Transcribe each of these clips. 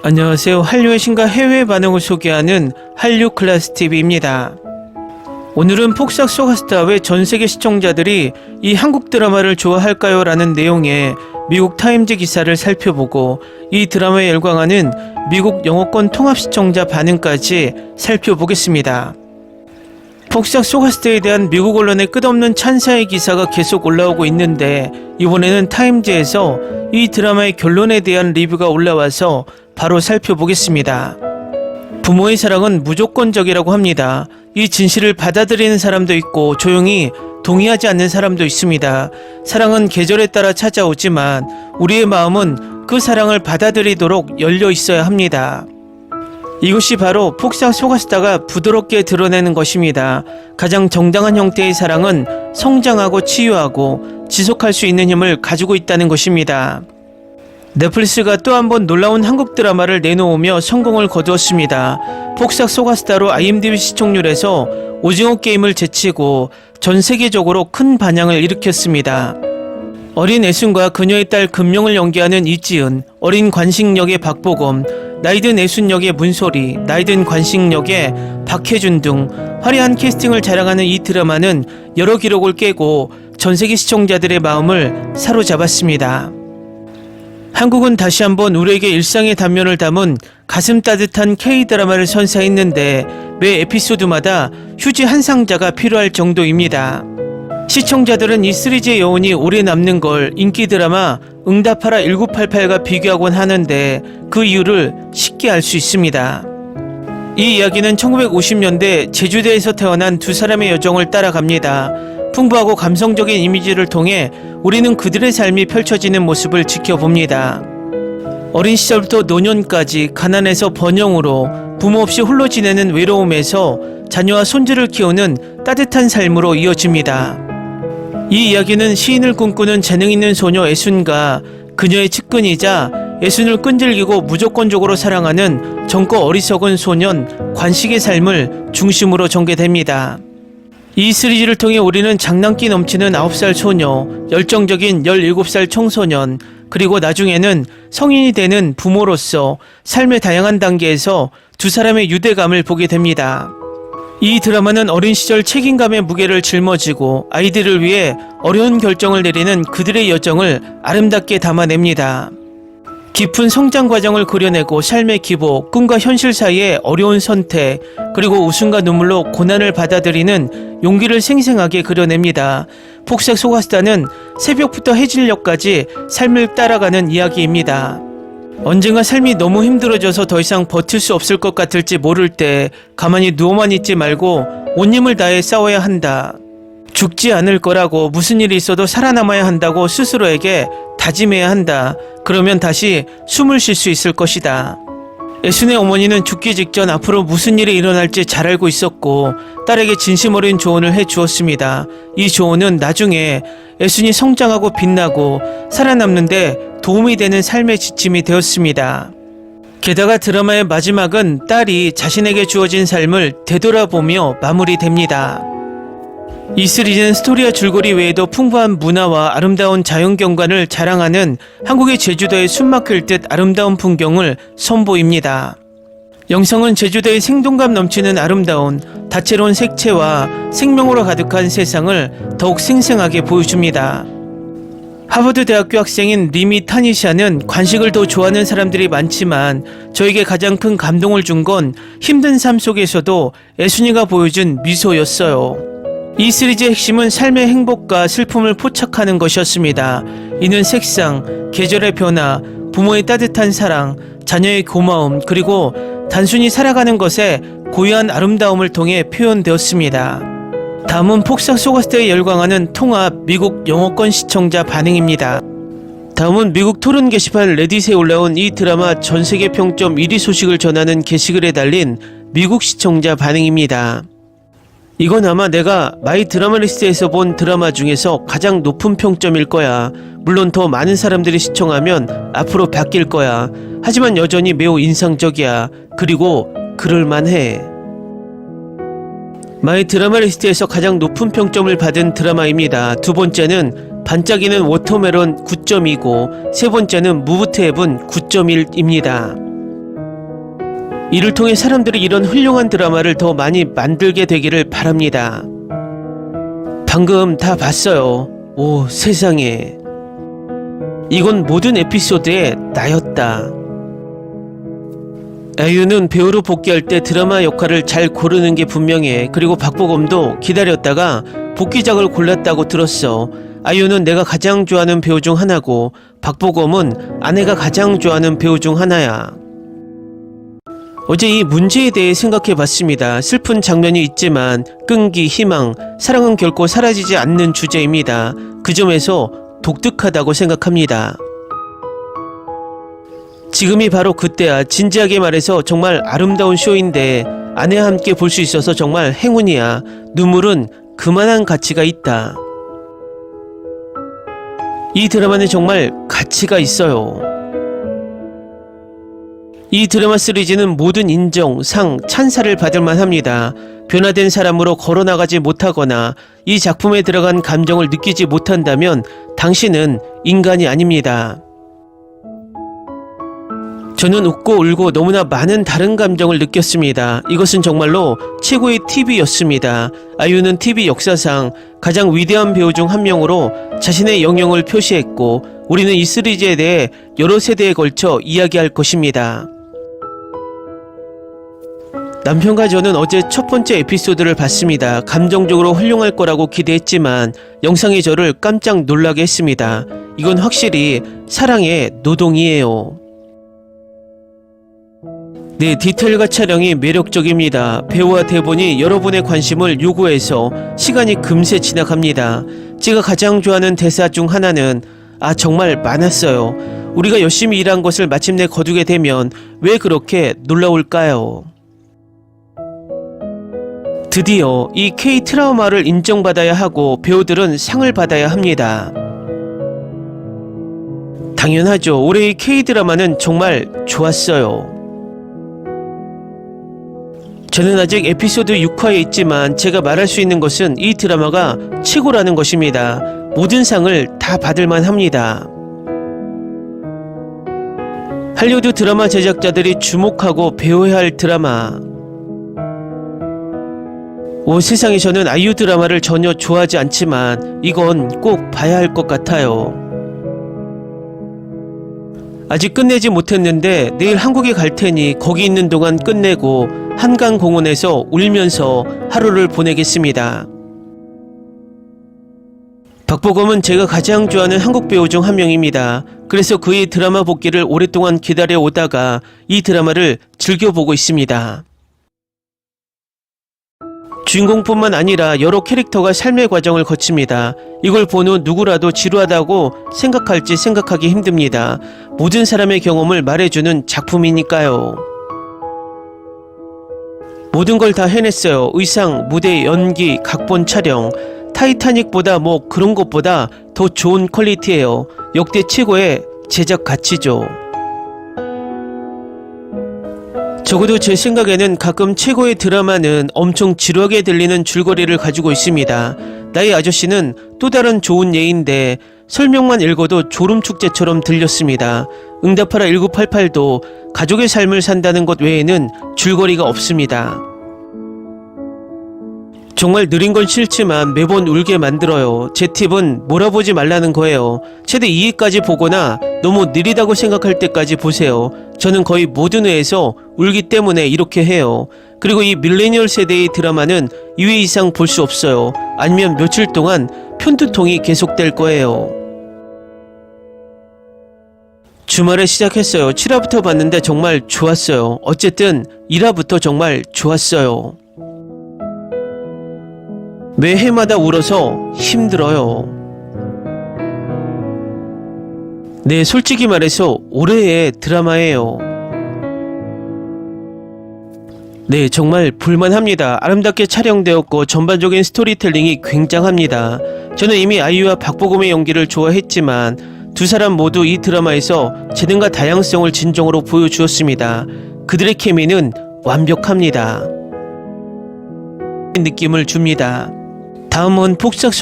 안녕하세요. 한류의 신과 해외 반응을 소개하는 한류 클래스TV입니다. 오늘은 폭삭 소가스타 왜 전세계 시청자들이 이 한국 드라마를 좋아할까요? 라는 내용의 미국 타임즈 기사를 살펴보고 이 드라마에 열광하는 미국 영어권 통합 시청자 반응까지 살펴보겠습니다. 폭삭 소가스타에 대한 미국 언론의 끝없는 찬사의 기사가 계속 올라오고 있는데 이번에는 타임즈에서 이 드라마의 결론에 대한 리뷰가 올라와서 바로 살펴보겠습니다. 부모의 사랑은 무조건적이라고 합니다. 이 진실을 받아들이는 사람도 있고 조용히 동의하지 않는 사람도 있습니다. 사랑은 계절에 따라 찾아오지만 우리의 마음은 그 사랑을 받아들이도록 열려 있어야 합니다. 이것이 바로 폭삭 소가스타가 부드럽게 드러내는 것입니다. 가장 정당한 형태의 사랑은 성장하고 치유하고 지속할 수 있는 힘을 가지고 있다는 것입니다. 넷플릭스가 또 한 번 놀라운 한국 드라마를 내놓으며 성공을 거두었습니다. 폭삭 소가스타로 IMDb 시청률에서 오징어 게임을 제치고 전 세계적으로 큰 반향을 일으켰습니다. 어린 애순과 그녀의 딸 금명을 연기하는 이지은, 어린 관식 역의 박보검, 나이든 애순 역의 문소리, 나이든 관식 역의 박혜준 등 화려한 캐스팅을 자랑하는 이 드라마는 여러 기록을 깨고 전세계 시청자들의 마음을 사로잡았습니다. 한국은 다시 한번 우리에게 일상의 단면을 담은 가슴 따뜻한 K-드라마를 선사했는데 매 에피소드마다 휴지 한 상자가 필요할 정도입니다. 시청자들은 이 시리즈의 여운이 오래 남는 걸 인기 드라마 응답하라 1988과 비교하곤 하는데 그 이유를 쉽게 알 수 있습니다. 이 이야기는 1950년대 제주도에서 태어난 두 사람의 여정을 따라갑니다. 풍부하고 감성적인 이미지를 통해 우리는 그들의 삶이 펼쳐지는 모습을 지켜봅니다. 어린 시절부터 노년까지 가난에서 번영으로 부모 없이 홀로 지내는 외로움에서 자녀와 손주를 키우는 따뜻한 삶으로 이어집니다. 이 이야기는 시인을 꿈꾸는 재능 있는 소녀 애순과 그녀의 측근이자 애순을 끈질기고 무조건적으로 사랑하는 젊고 어리석은 소년 관식의 삶을 중심으로 전개됩니다. 이 시리즈를 통해 우리는 장난기 넘치는 9살 소녀, 열정적인 17살 청소년, 그리고 나중에는 성인이 되는 부모로서 삶의 다양한 단계에서 두 사람의 유대감을 보게 됩니다. 이 드라마는 어린 시절 책임감의 무게를 짊어지고 아이들을 위해 어려운 결정을 내리는 그들의 여정을 아름답게 담아냅니다. 깊은 성장 과정을 그려내고 삶의 기복, 꿈과 현실 사이의 어려운 선택, 그리고 웃음과 눈물로 고난을 받아들이는 용기를 생생하게 그려냅니다. 폭삭 소가스타는 새벽부터 해질녘까지 삶을 따라가는 이야기입니다. 언젠가 삶이 너무 힘들어져서 더 이상 버틸 수 없을 것 같을지 모를 때 가만히 누워만 있지 말고 온 힘을 다해 싸워야 한다. 죽지 않을 거라고, 무슨 일이 있어도 살아남아야 한다고 스스로에게 다짐해야 한다. 그러면 다시 숨을 쉴 수 있을 것이다. 애순의 어머니는 죽기 직전 앞으로 무슨 일이 일어날지 잘 알고 있었고 딸에게 진심 어린 조언을 해주었습니다. 이 조언은 나중에 애순이 성장하고 빛나고 살아남는데 도움이 되는 삶의 지침이 되었습니다. 게다가 드라마의 마지막은 딸이 자신에게 주어진 삶을 되돌아보며 마무리됩니다. 이 시리즈는 스토리와 줄거리 외에도 풍부한 문화와 아름다운 자연경관을 자랑하는 한국의 제주도의 숨막힐 듯 아름다운 풍경을 선보입니다. 영상은 제주도의 생동감 넘치는 아름다운 다채로운 색채와 생명으로 가득한 세상을 더욱 생생하게 보여줍니다. 하버드 대학교 학생인 리미 타니샤는 관식을 더 좋아하는 사람들이 많지만 저에게 가장 큰 감동을 준 건 힘든 삶 속에서도 애순이가 보여준 미소였어요. 이 시리즈의 핵심은 삶의 행복과 슬픔을 포착하는 것이었습니다. 이는 색상, 계절의 변화, 부모의 따뜻한 사랑, 자녀의 고마움, 그리고 단순히 살아가는 것에 고유한 아름다움을 통해 표현되었습니다. 다음은 폭삭 소가스타에 열광하는 통합 미국 영어권 시청자 반응입니다. 다음은 미국 토론 게시판 레딧에 올라온 이 드라마 전세계 평점 1위 소식을 전하는 게시글에 달린 미국 시청자 반응입니다. 이건 아마 내가 마이 드라마 리스트에서 본 드라마 중에서 가장 높은 평점일 거야. 물론 더 많은 사람들이 시청하면 앞으로 바뀔 거야. 하지만 여전히 매우 인상적이야. 그리고 그럴만해. 마이 드라마 리스트에서 가장 높은 평점을 받은 드라마입니다. 두 번째는 반짝이는 워터멜론 9.2고 세 번째는 무브트 앱은 9.1입니다. 이를 통해 사람들이 이런 훌륭한 드라마를 더 많이 만들게 되기를 바랍니다. 방금 다 봤어요. 오, 세상에. 이건 모든 에피소드의 나였다. 아이유는 배우로 복귀할 때 드라마 역할을 잘 고르는 게 분명해. 그리고 박보검도 기다렸다가 복귀작을 골랐다고 들었어. 아이유는 내가 가장 좋아하는 배우 중 하나고 박보검은 아내가 가장 좋아하는 배우 중 하나야. 어제 이 문제에 대해 생각해 봤습니다. 슬픈 장면이 있지만 끈기, 희망, 사랑은 결코 사라지지 않는 주제입니다. 그 점에서 독특하다고 생각합니다. 지금이 바로 그때야. 진지하게 말해서 정말 아름다운 쇼인데 아내와 함께 볼 수 있어서 정말 행운이야. 눈물은 그만한 가치가 있다. 이 드라마는 정말 가치가 있어요. 이 드라마 시리즈는 모든 인정, 상, 찬사를 받을만 합니다. 변화된 사람으로 걸어나가지 못하거나 이 작품에 들어간 감정을 느끼지 못한다면 당신은 인간이 아닙니다. 저는 웃고 울고 너무나 많은 다른 감정을 느꼈습니다. 이것은 정말로 최고의 TV였습니다. 아이유는 TV 역사상 가장 위대한 배우 중 한 명으로 자신의 영역을 표시했고 우리는 이 시리즈에 대해 여러 세대에 걸쳐 이야기할 것입니다. 남편과 저는 어제 첫 번째 에피소드를 봤습니다. 감정적으로 훌륭할 거라고 기대했지만 영상이 저를 깜짝 놀라게 했습니다. 이건 확실히 사랑의 노동이에요. 네, 디테일과 촬영이 매력적입니다. 배우와 대본이 여러분의 관심을 요구해서 시간이 금세 지나갑니다. 제가 가장 좋아하는 대사 중 하나는 정말 많았어요. 우리가 열심히 일한 것을 마침내 거두게 되면 왜 그렇게 놀라울까요? 드디어 이 K-트라우마를 인정받아야 하고 배우들은 상을 받아야 합니다. 당연하죠. 올해 이 K-드라마는 정말 좋았어요. 저는 아직 에피소드 6화에 있지만 제가 말할 수 있는 것은 이 드라마가 최고라는 것입니다. 모든 상을 다 받을만 합니다. 할리우드 드라마 제작자들이 주목하고 배워야 할 드라마. 세상에 저는 아이유 드라마를 전혀 좋아하지 않지만 이건 꼭 봐야 할 것 같아요. 아직 끝내지 못했는데 내일 한국에 갈 테니 거기 있는 동안 끝내고 한강공원에서 울면서 하루를 보내겠습니다. 박보검은 제가 가장 좋아하는 한국 배우 중 한 명입니다. 그래서 그의 드라마 복귀를 오랫동안 기다려 오다가 이 드라마를 즐겨보고 있습니다. 주인공뿐만 아니라 여러 캐릭터가 삶의 과정을 거칩니다. 이걸 본 후 누구라도 지루하다고 생각할지 생각하기 힘듭니다. 모든 사람의 경험을 말해주는 작품이니까요. 모든 걸 다 해냈어요. 의상, 무대, 연기, 각본, 촬영. 타이타닉보다 그런 것보다 더 좋은 퀄리티예요. 역대 최고의 제작 가치죠. 적어도 제 생각에는 가끔 최고의 드라마는 엄청 지루하게 들리는 줄거리를 가지고 있습니다. 나의 아저씨는 또 다른 좋은 예인데 설명만 읽어도 졸음축제처럼 들렸습니다. 응답하라 1988도 가족의 삶을 산다는 것 외에는 줄거리가 없습니다. 정말 느린 건 싫지만 매번 울게 만들어요. 제 팁은 몰아보지 말라는 거예요. 최대 2회까지 보거나 너무 느리다고 생각할 때까지 보세요. 저는 거의 모든 회에서 울기 때문에 이렇게 해요. 그리고 이 밀레니얼 세대의 드라마는 2회 이상 볼 수 없어요. 아니면 며칠 동안 편두통이 계속될 거예요. 주말에 시작했어요. 7화부터 봤는데 정말 좋았어요. 어쨌든 1화부터 정말 좋았어요. 매 회마다 울어서 힘들어요. 네, 솔직히 말해서 올해의 드라마예요. 네, 정말 볼만합니다. 아름답게 촬영되었고 전반적인 스토리텔링이 굉장합니다. 저는 이미 아이유와 박보검의 연기를 좋아했지만 두 사람 모두 이 드라마에서 재능과 다양성을 진정으로 보여주었습니다. 그들의 케미는 완벽합니다. 느낌을 줍니다. 다음은 폭삭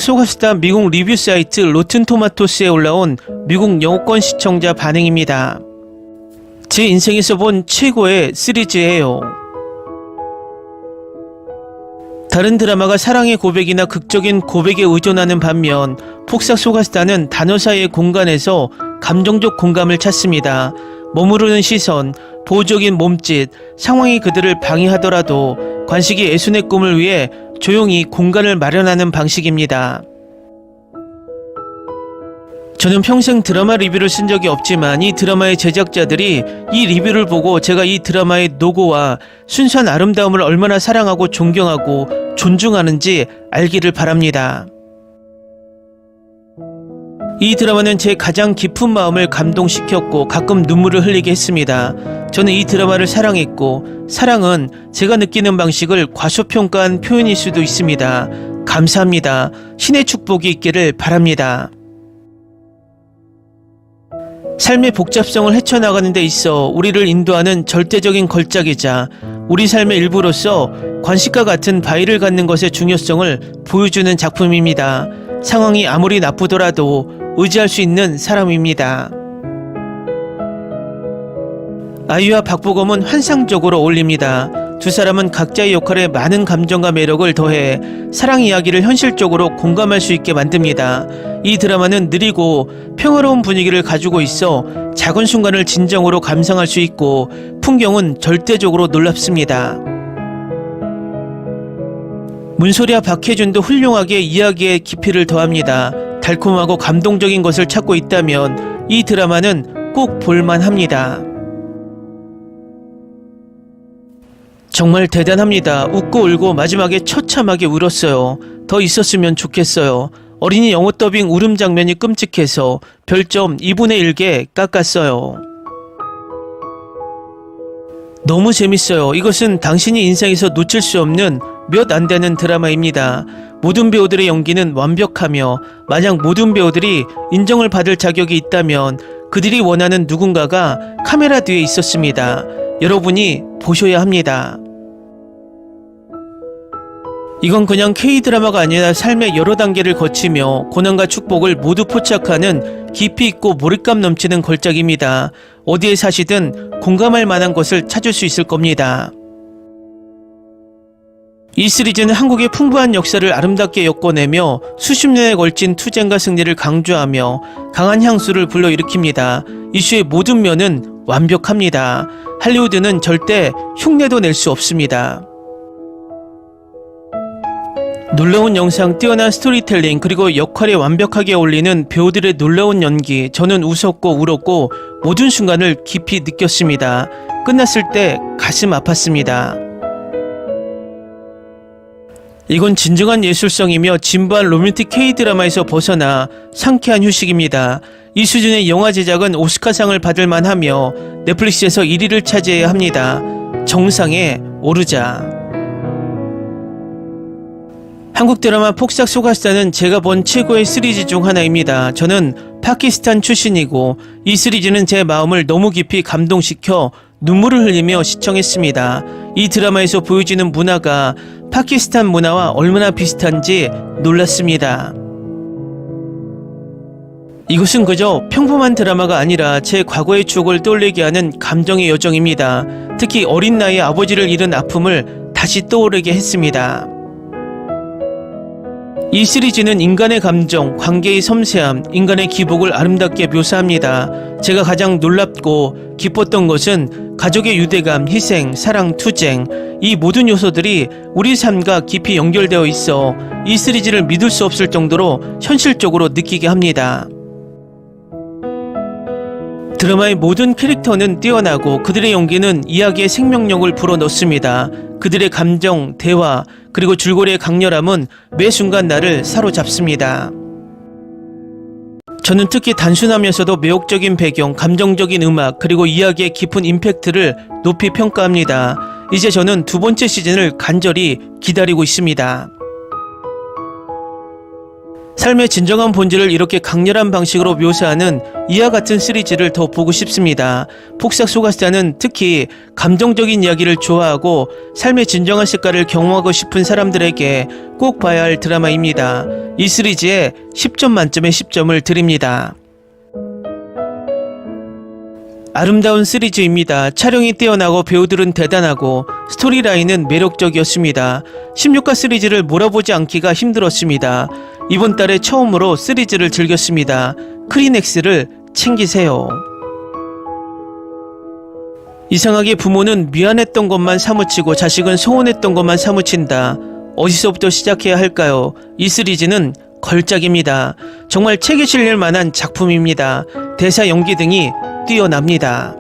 소가수다 미국 리뷰 사이트 로튼토마토스에 올라온 미국 영어권 시청자 반응입니다. 제 인생에서 본 최고의 시리즈예요. 다른 드라마가 사랑의 고백이나 극적인 고백에 의존하는 반면 폭삭 소가스타는 단어 사이의 공간에서 감정적 공감을 찾습니다. 머무르는 시선, 보호적인 몸짓, 상황이 그들을 방해하더라도 관식이 애순의 꿈을 위해 조용히 공간을 마련하는 방식입니다. 저는 평생 드라마 리뷰를 쓴 적이 없지만 이 드라마의 제작자들이 이 리뷰를 보고 제가 이 드라마의 노고와 순수한 아름다움을 얼마나 사랑하고 존경하고 존중하는지 알기를 바랍니다. 이 드라마는 제 가장 깊은 마음을 감동시켰고 가끔 눈물을 흘리게 했습니다. 저는 이 드라마를 사랑했고 사랑은 제가 느끼는 방식을 과소평가한 표현일 수도 있습니다. 감사합니다. 신의 축복이 있기를 바랍니다. 삶의 복잡성을 헤쳐나가는 데 있어 우리를 인도하는 절대적인 걸작이자 우리 삶의 일부로서 관식과 같은 바위를 갖는 것의 중요성을 보여주는 작품입니다. 상황이 아무리 나쁘더라도 의지할 수 있는 사람입니다. 아이유와 박보검은 환상적으로 어울립니다. 두 사람은 각자의 역할에 많은 감정과 매력을 더해 사랑 이야기를 현실적으로 공감할 수 있게 만듭니다. 이 드라마는 느리고 평화로운 분위기를 가지고 있어 작은 순간을 진정으로 감상할 수 있고 풍경은 절대적으로 놀랍습니다. 문소리와 박해준도 훌륭하게 이야기에 깊이를 더합니다. 달콤하고 감동적인 것을 찾고 있다면 이 드라마는 꼭 볼만합니다. 정말 대단합니다. 웃고 울고 마지막에 처참하게 울었어요. 더 있었으면 좋겠어요. 어린이 영어 더빙 울음 장면이 끔찍해서 별점 2분의 1개 깎았어요. 너무 재밌어요. 이것은 당신이 인생에서 놓칠 수 없는 몇 안 되는 드라마입니다. 모든 배우들의 연기는 완벽하며 만약 모든 배우들이 인정을 받을 자격이 있다면 그들이 원하는 누군가가 카메라 뒤에 있었습니다. 여러분이 보셔야 합니다. 이건 그냥 K드라마가 아니라 삶의 여러 단계를 거치며 고난과 축복을 모두 포착하는 깊이 있고 몰입감 넘치는 걸작입니다. 어디에 사시든 공감할 만한 것을 찾을 수 있을 겁니다. 이 시리즈는 한국의 풍부한 역사를 아름답게 엮어내며 수십 년에 걸친 투쟁과 승리를 강조하며 강한 향수를 불러일으킵니다. 이슈의 모든 면은 완벽합니다. 할리우드는 절대 흉내도 낼 수 없습니다. 놀라운 영상, 뛰어난 스토리텔링, 그리고 역할에 완벽하게 어울리는 배우들의 놀라운 연기. 저는 웃었고 울었고 모든 순간을 깊이 느꼈습니다. 끝났을 때 가슴 아팠습니다. 이건 진정한 예술성이며 진부한 로맨틱 K드라마에서 벗어나 상쾌한 휴식입니다. 이 수준의 영화 제작은 오스카상을 받을 만하며 넷플릭스에서 1위를 차지해야 합니다. 정상에 오르자. 한국 드라마 폭삭 소가스타는 제가 본 최고의 시리즈 중 하나입니다. 저는 파키스탄 출신이고 이 시리즈는 제 마음을 너무 깊이 감동시켜 눈물을 흘리며 시청했습니다. 이 드라마에서 보여지는 문화가 파키스탄 문화와 얼마나 비슷한지 놀랐습니다. 이것은 그저 평범한 드라마가 아니라 제 과거의 추억을 떠올리게 하는 감정의 여정입니다. 특히 어린 나이에 아버지를 잃은 아픔을 다시 떠오르게 했습니다. 이 시리즈는 인간의 감정, 관계의 섬세함, 인간의 기복을 아름답게 묘사합니다. 제가 가장 놀랍고 기뻤던 것은 가족의 유대감, 희생, 사랑, 투쟁, 이 모든 요소들이 우리 삶과 깊이 연결되어 있어 이 시리즈를 믿을 수 없을 정도로 현실적으로 느끼게 합니다. 드라마의 모든 캐릭터는 뛰어나고 그들의 연기는 이야기의 생명력을 불어넣습니다. 그들의 감정, 대화, 그리고 줄거리의 강렬함은 매 순간 나를 사로잡습니다. 저는 특히 단순하면서도 매혹적인 배경, 감정적인 음악, 그리고 이야기의 깊은 임팩트를 높이 평가합니다. 이제 저는 두 번째 시즌을 간절히 기다리고 있습니다. 삶의 진정한 본질을 이렇게 강렬한 방식으로 묘사하는 이와 같은 시리즈를 더 보고 싶습니다. 폭삭 소가스타는 특히 감정적인 이야기를 좋아하고 삶의 진정한 색깔을 경험하고 싶은 사람들에게 꼭 봐야 할 드라마입니다. 이 시리즈에 10점 만점에 10점을 드립니다. 아름다운 시리즈입니다. 촬영이 뛰어나고 배우들은 대단하고 스토리라인은 매력적이었습니다. 16화 시리즈를 몰아보지 않기가 힘들었습니다. 이번 달에 처음으로 시리즈를 즐겼습니다. 크리넥스를 챙기세요. 이상하게 부모는 미안했던 것만 사무치고 자식은 소원했던 것만 사무친다. 어디서부터 시작해야 할까요? 이 시리즈는 걸작입니다. 정말 책에 실릴 만한 작품입니다. 대사 연기 등이 뛰어납니다.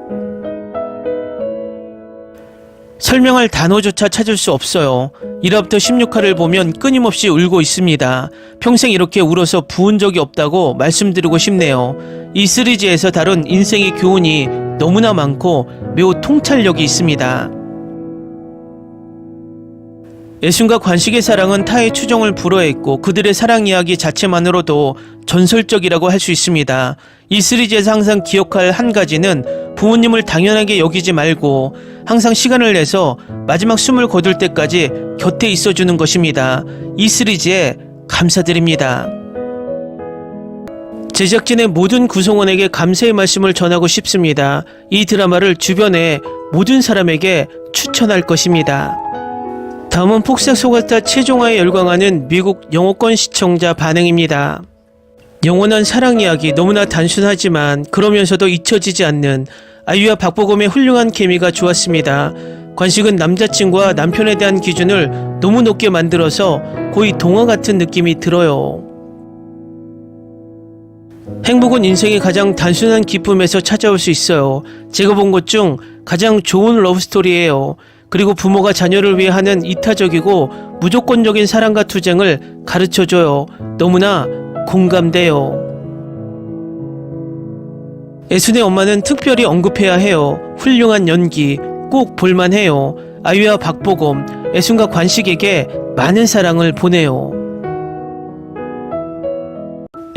설명할 단어조차 찾을 수 없어요. 1화부터 16화를 보면 끊임없이 울고 있습니다. 평생 이렇게 울어서 부은 적이 없다고 말씀드리고 싶네요. 이 시리즈에서 다룬 인생의 교훈이 너무나 많고 매우 통찰력이 있습니다. 애순과 관식의 사랑은 타의 추종을 불허했고 그들의 사랑 이야기 자체만으로도 전설적이라고 할 수 있습니다. 이 시리즈에서 항상 기억할 한 가지는 부모님을 당연하게 여기지 말고 항상 시간을 내서 마지막 숨을 거둘 때까지 곁에 있어주는 것입니다. 이 시리즈에 감사드립니다. 제작진의 모든 구성원에게 감사의 말씀을 전하고 싶습니다. 이 드라마를 주변의 모든 사람에게 추천할 것입니다. 다음은 폭삭 소가스타 최종화에 열광하는 미국 영어권 시청자 반응입니다. 영원한 사랑 이야기, 너무나 단순하지만 그러면서도 잊혀지지 않는 아이유와 박보검의 훌륭한 케미가 좋았습니다. 관식은 남자친구와 남편에 대한 기준을 너무 높게 만들어서 거의 동화 같은 느낌이 들어요. 행복은 인생의 가장 단순한 기쁨에서 찾아올 수 있어요. 제가 본 것 중 가장 좋은 러브스토리예요. 그리고 부모가 자녀를 위해 하는 이타적이고 무조건적인 사랑과 투쟁을 가르쳐줘요. 너무나 공감돼요. 애순의 엄마는 특별히 언급해야 해요. 훌륭한 연기, 꼭 볼만해요. 아이유와 박보검, 애순과 관식에게 많은 사랑을 보내요.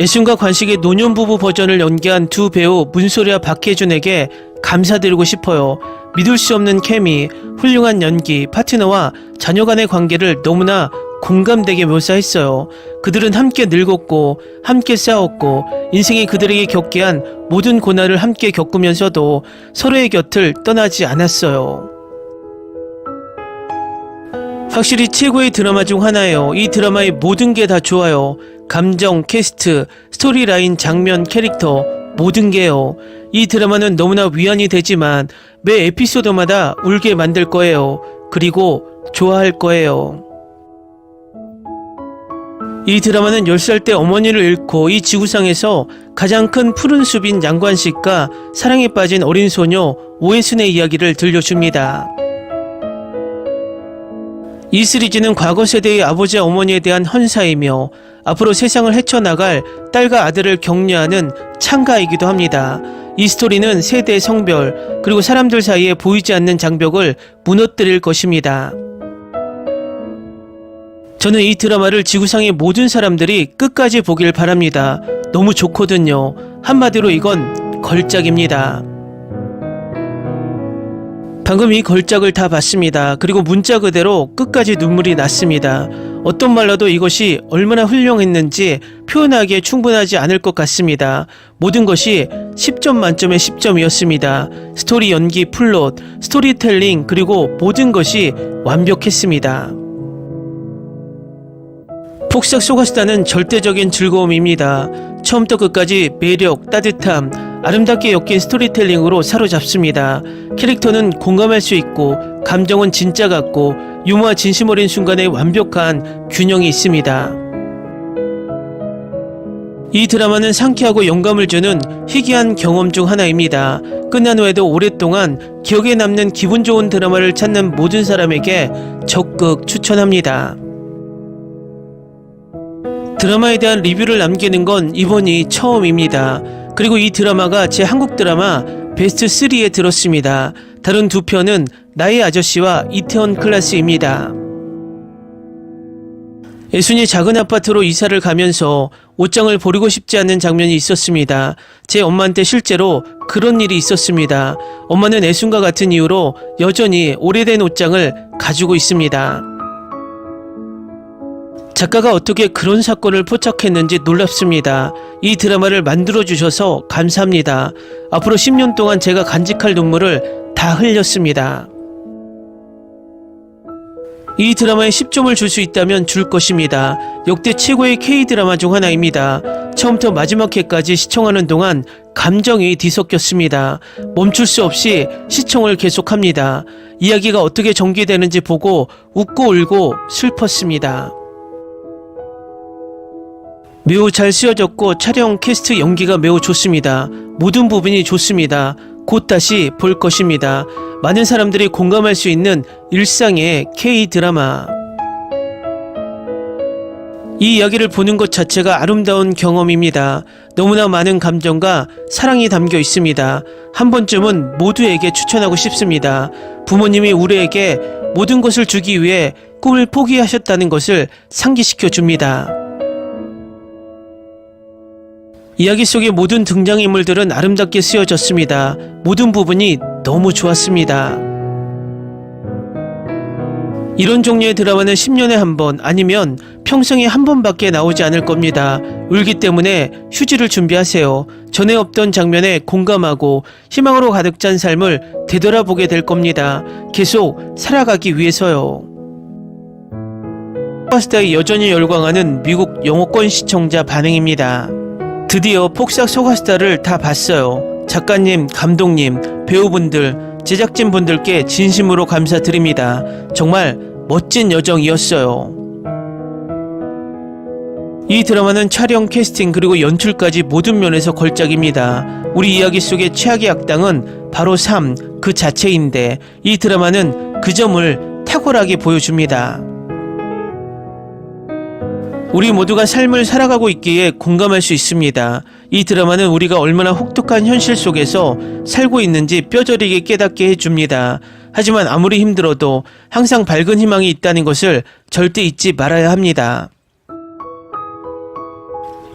애순과 관식의 노년부부 버전을 연기한 두 배우 문소리와 박해준에게 감사드리고 싶어요. 믿을 수 없는 케미, 훌륭한 연기, 파트너와 자녀 간의 관계를 너무나 공감되게 묘사했어요. 그들은 함께 늙었고 함께 싸웠고 인생이 그들에게 겪게 한 모든 고난을 함께 겪으면서도 서로의 곁을 떠나지 않았어요. 확실히 최고의 드라마 중 하나예요. 이 드라마의 모든 게 다 좋아요. 감정, 캐스트, 스토리라인, 장면, 캐릭터 모든 게요. 이 드라마는 너무나 위안이 되지만 매 에피소드마다 울게 만들 거예요. 그리고 좋아할 거예요. 이 드라마는 10살 때 어머니를 잃고 이 지구상에서 가장 큰 푸른 숲인 양관식과 사랑에 빠진 어린 소녀 오해순의 이야기를 들려줍니다. 이 시리즈는 과거 세대의 아버지와 어머니에 대한 헌사이며 앞으로 세상을 헤쳐나갈 딸과 아들을 격려하는 찬가이기도 합니다. 이 스토리는 세대의 성별 그리고 사람들 사이에 보이지 않는 장벽을 무너뜨릴 것입니다. 저는 이 드라마를 지구상의 모든 사람들이 끝까지 보길 바랍니다. 너무 좋거든요. 한마디로 이건 걸작입니다. 방금 이 걸작을 다 봤습니다. 그리고 문자 그대로 끝까지 눈물이 났습니다. 어떤 말로도 이것이 얼마나 훌륭했는지 표현하기에 충분하지 않을 것 같습니다. 모든 것이 10점 만점에 10점이었습니다. 스토리, 연기, 플롯, 스토리텔링 그리고 모든 것이 완벽했습니다. 폭삭 소가스타는 절대적인 즐거움입니다. 처음부터 끝까지 매력, 따뜻함, 아름답게 엮인 스토리텔링으로 사로잡습니다. 캐릭터는 공감할 수 있고 감정은 진짜 같고 유머와 진심 어린 순간에 완벽한 균형이 있습니다. 이 드라마는 상쾌하고 영감을 주는 희귀한 경험 중 하나입니다. 끝난 후에도 오랫동안 기억에 남는 기분 좋은 드라마를 찾는 모든 사람에게 적극 추천합니다. 드라마에 대한 리뷰를 남기는 건 이번이 처음입니다. 그리고 이 드라마가 제 한국 드라마 베스트 3에 들었습니다. 다른 두 편은 나의 아저씨와 이태원 클라스입니다. 애순이 작은 아파트로 이사를 가면서 옷장을 버리고 싶지 않는 장면이 있었습니다. 제 엄마한테 실제로 그런 일이 있었습니다. 엄마는 애순과 같은 이유로 여전히 오래된 옷장을 가지고 있습니다. 작가가 어떻게 그런 사건을 포착했는지 놀랍습니다. 이 드라마를 만들어주셔서 감사합니다. 앞으로 10년 동안 제가 간직할 눈물을 다 흘렸습니다. 이 드라마에 10점을 줄 수 있다면 줄 것입니다. 역대 최고의 K-드라마 중 하나입니다. 처음부터 마지막 회까지 시청하는 동안 감정이 뒤섞였습니다. 멈출 수 없이 시청을 계속합니다. 이야기가 어떻게 전개되는지 보고 웃고 울고 슬펐습니다. 매우 잘 쓰여졌고 촬영, 캐스트, 연기가 매우 좋습니다. 모든 부분이 좋습니다. 곧 다시 볼 것입니다. 많은 사람들이 공감할 수 있는 일상의 K-드라마. 이 이야기를 보는 것 자체가 아름다운 경험입니다. 너무나 많은 감정과 사랑이 담겨 있습니다. 한 번쯤은 모두에게 추천하고 싶습니다. 부모님이 우리에게 모든 것을 주기 위해 꿈을 포기하셨다는 것을 상기시켜 줍니다. 이야기 속의 모든 등장인물들은 아름답게 쓰여졌습니다. 모든 부분이 너무 좋았습니다. 이런 종류의 드라마는 10년에 한 번 아니면 평생에 한 번밖에 나오지 않을 겁니다. 울기 때문에 휴지를 준비하세요. 전에 없던 장면에 공감하고 희망으로 가득 찬 삶을 되돌아보게 될 겁니다. 계속 살아가기 위해서요. 소가스타에 여전히 열광하는 미국 영어권 시청자 반응입니다. 드디어 폭삭 소가스타를 다 봤어요. 작가님, 감독님, 배우분들, 제작진분들께 진심으로 감사드립니다. 정말 멋진 여정이었어요. 이 드라마는 촬영, 캐스팅, 그리고 연출까지 모든 면에서 걸작입니다. 우리 이야기 속의 최악의 악당은 바로 삶 그 자체인데 이 드라마는 그 점을 탁월하게 보여줍니다. 우리 모두가 삶을 살아가고 있기에 공감할 수 있습니다. 이 드라마는 우리가 얼마나 혹독한 현실 속에서 살고 있는지 뼈저리게 깨닫게 해줍니다. 하지만 아무리 힘들어도 항상 밝은 희망이 있다는 것을 절대 잊지 말아야 합니다.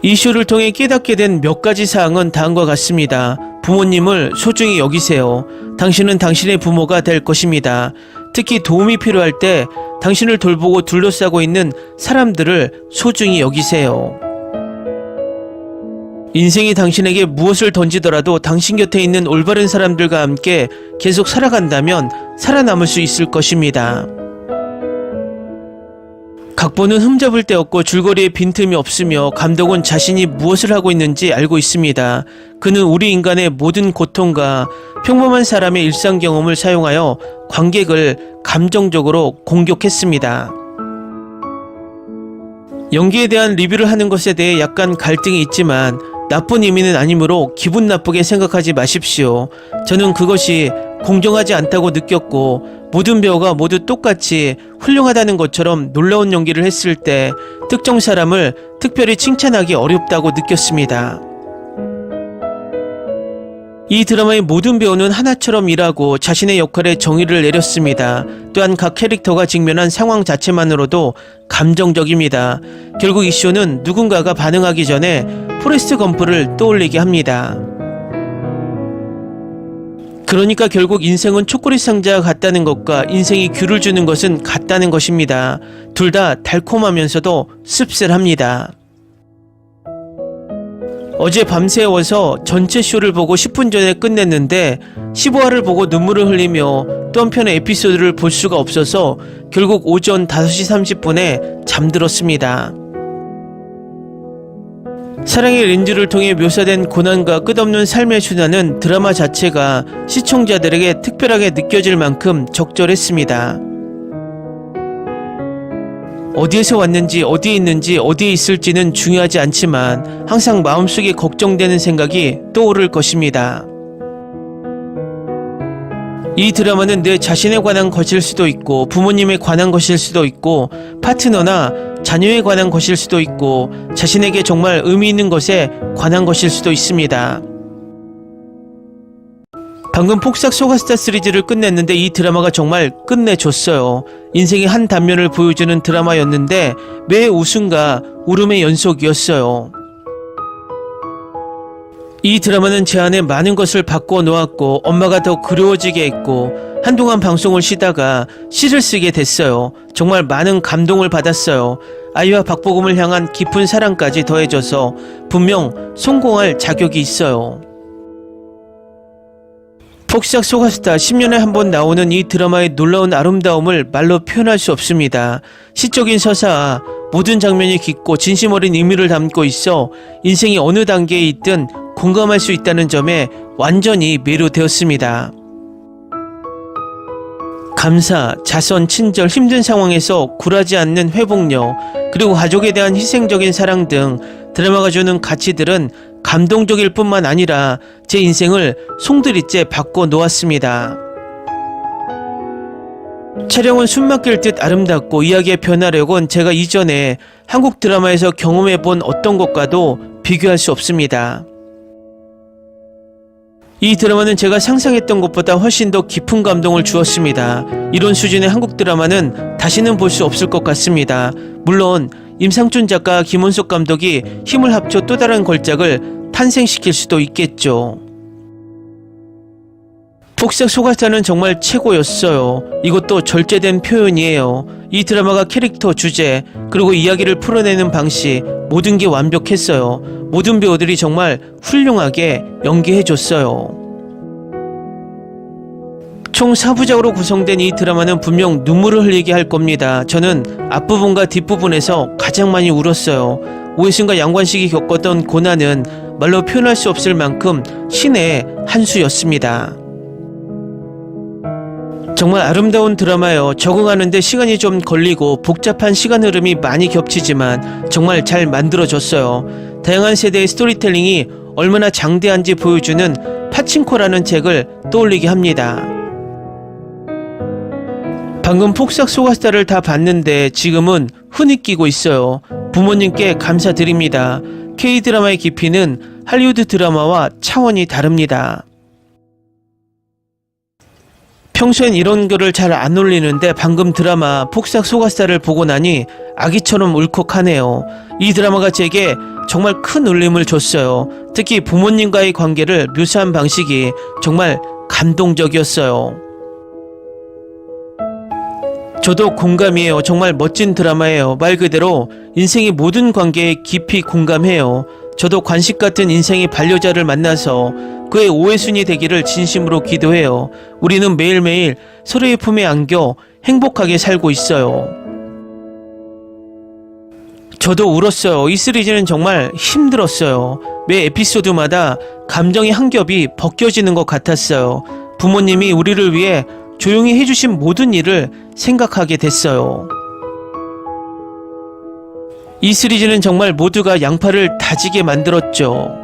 이 쇼를 통해 깨닫게 된 몇 가지 사항은 다음과 같습니다. 부모님을 소중히 여기세요. 당신은 당신의 부모가 될 것입니다. 특히 도움이 필요할 때 당신을 돌보고 둘러싸고 있는 사람들을 소중히 여기세요. 인생이 당신에게 무엇을 던지더라도 당신 곁에 있는 올바른 사람들과 함께 계속 살아간다면 살아남을 수 있을 것입니다. 각본은 흠잡을 데 없고 줄거리에 빈틈이 없으며 감독은 자신이 무엇을 하고 있는지 알고 있습니다. 그는 우리 인간의 모든 고통과 평범한 사람의 일상 경험을 사용하여 관객을 감정적으로 공격했습니다. 연기에 대한 리뷰를 하는 것에 대해 약간 갈등이 있지만 나쁜 의미는 아니므로 기분 나쁘게 생각하지 마십시오. 저는 그것이 공정하지 않다고 느꼈고 모든 배우가 모두 똑같이 훌륭하다는 것처럼 놀라운 연기를 했을 때 특정 사람을 특별히 칭찬하기 어렵다고 느꼈습니다. 이 드라마의 모든 배우는 하나처럼 일하고 자신의 역할에 정의를 내렸습니다. 또한 각 캐릭터가 직면한 상황 자체만으로도 감정적입니다. 결국 이 쇼는 누군가가 반응하기 전에 포레스트 검프를 떠올리게 합니다. 그러니까 결국 인생은 초콜릿 상자와 같다는 것과 인생이 귤을 주는 것은 같다는 것입니다. 둘 다 달콤하면서도 씁쓸합니다. 어제 밤새워서 전체 쇼를 보고 10분 전에 끝냈는데 15화를 보고 눈물을 흘리며 또 한편의 에피소드를 볼 수가 없어서 결국 오전 5시 30분에 잠들었습니다. 사랑의 렌즈를 통해 묘사된 고난과 끝없는 삶의 순환은 드라마 자체가 시청자들에게 특별하게 느껴질 만큼 적절했습니다. 어디에서 왔는지, 어디에 있는지, 어디에 있을지는 중요하지 않지만 항상 마음속에 걱정되는 생각이 떠오를 것입니다. 이 드라마는 내 자신에 관한 것일 수도 있고 부모님에 관한 것일 수도 있고 파트너나 자녀에 관한 것일 수도 있고 자신에게 정말 의미 있는 것에 관한 것일 수도 있습니다. 방금 폭삭 소가스타 시리즈를 끝냈는데 이 드라마가 정말 끝내줬어요. 인생의 한 단면을 보여주는 드라마였는데 매 웃음과 울음의 연속이었어요. 이 드라마는 제 안에 많은 것을 바꿔 놓았고 엄마가 더 그리워지게 했고 한동안 방송을 쉬다가 시를 쓰게 됐어요. 정말 많은 감동을 받았어요. 아이와 박보검을 향한 깊은 사랑까지 더해져서 분명 성공할 자격이 있어요. 폭삭 소가스타 10년에 한 번 나오는 이 드라마의 놀라운 아름다움을 말로 표현할 수 없습니다. 시적인 서사와 모든 장면이 깊고 진심 어린 의미를 담고 있어 인생이 어느 단계에 있든 공감할 수 있다는 점에 완전히 매료되었습니다. 감사, 자선, 친절, 힘든 상황에서 굴하지 않는 회복력, 그리고 가족에 대한 희생적인 사랑 등 드라마가 주는 가치들은 감동적일 뿐만 아니라 제 인생을 송두리째 바꿔 놓았습니다. 촬영은 숨막힐 듯 아름답고 이야기의 변화력은 제가 이전에 한국 드라마에서 경험해본 어떤 것과도 비교할 수 없습니다. 이 드라마는 제가 상상했던 것보다 훨씬 더 깊은 감동을 주었습니다. 이런 수준의 한국 드라마는 다시는 볼 수 없을 것 같습니다. 물론 임상춘 작가, 김원석 감독이 힘을 합쳐 또 다른 걸작을 탄생시킬 수도 있겠죠. 폭삭 소가스타는 정말 최고였어요. 이것도 절제된 표현이에요. 이 드라마가 캐릭터, 주제, 그리고 이야기를 풀어내는 방식, 모든 게 완벽했어요. 모든 배우들이 정말 훌륭하게 연기해줬어요. 총 4부작으로 구성된 이 드라마는 분명 눈물을 흘리게 할 겁니다. 저는 앞부분과 뒷부분에서 가장 많이 울었어요. 오해순과 양관식이 겪었던 고난은 말로 표현할 수 없을 만큼 신의 한 수였습니다. 정말 아름다운 드라마예요. 적응하는데 시간이 좀 걸리고 복잡한 시간 흐름이 많이 겹치지만 정말 잘 만들어졌어요. 다양한 세대의 스토리텔링이 얼마나 장대한지 보여주는 파친코라는 책을 떠올리게 합니다. 방금 폭삭 소가스타를 다 봤는데 지금은 흔히 끼고 있어요. 부모님께 감사드립니다. K드라마의 깊이는 할리우드 드라마와 차원이 다릅니다. 평소엔 이런 글을 잘 안 올리는데 방금 드라마 폭삭 소가스타를 보고 나니 아기처럼 울컥하네요. 이 드라마가 제게 정말 큰 울림을 줬어요. 특히 부모님과의 관계를 묘사한 방식이 정말 감동적이었어요. 저도 공감이에요. 정말 멋진 드라마예요. 말 그대로 인생의 모든 관계에 깊이 공감해요. 저도 관식 같은 인생의 반려자를 만나서 그의 오해순이 되기를 진심으로 기도해요. 우리는 매일매일 서로의 품에 안겨 행복하게 살고 있어요. 저도 울었어요. 이 시리즈는 정말 힘들었어요. 매 에피소드마다 감정의 한 겹이 벗겨지는 것 같았어요. 부모님이 우리를 위해 조용히 해주신 모든 일을 생각하게 됐어요. 이 시리즈는 정말 모두가 양팔을 다지게 만들었죠.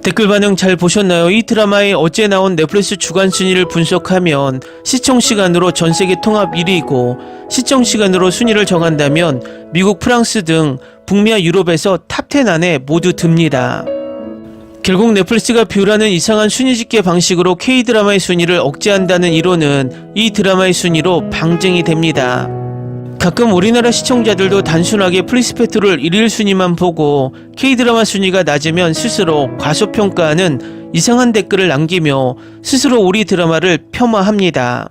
댓글 반응 잘 보셨나요? 이 드라마의 어제 나온 넷플릭스 주간 순위를 분석하면 시청시간으로 전세계 통합 1위이고 시청시간으로 순위를 정한다면 미국, 프랑스 등 북미와 유럽에서 탑10 안에 모두 듭니다. 결국 넷플릭스가 뷰라는 이상한 순위 집계 방식으로 K드라마의 순위를 억제한다는 이론은 이 드라마의 순위로 방증이 됩니다. 가끔 우리나라 시청자들도 단순하게 플리스페트롤 1일 순위만 보고 K드라마 순위가 낮으면 스스로 과소평가하는 이상한 댓글을 남기며 스스로 우리 드라마를 폄하합니다.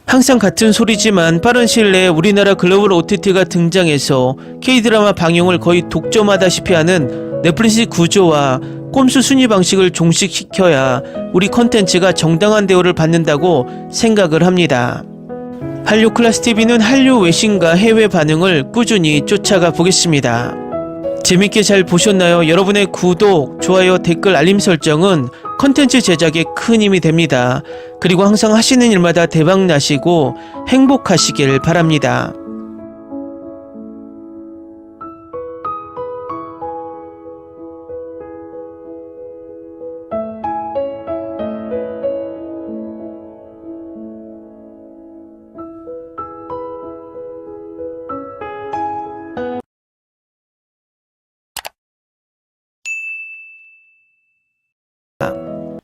항상 같은 소리지만 빠른 시일 내에 우리나라 글로벌 OTT가 등장해서 K드라마 방영을 거의 독점하다시피 하는 넷플릭스 구조와 꼼수 순위 방식을 종식시켜야 우리 컨텐츠가 정당한 대우를 받는다고 생각을 합니다. 한류 클래스TV는 한류 외신과 해외 반응을 꾸준히 쫓아가 보겠습니다. 재밌게 잘 보셨나요? 여러분의 구독, 좋아요, 댓글, 알림 설정은 컨텐츠 제작에 큰 힘이 됩니다. 그리고 항상 하시는 일마다 대박 나시고 행복하시길 바랍니다.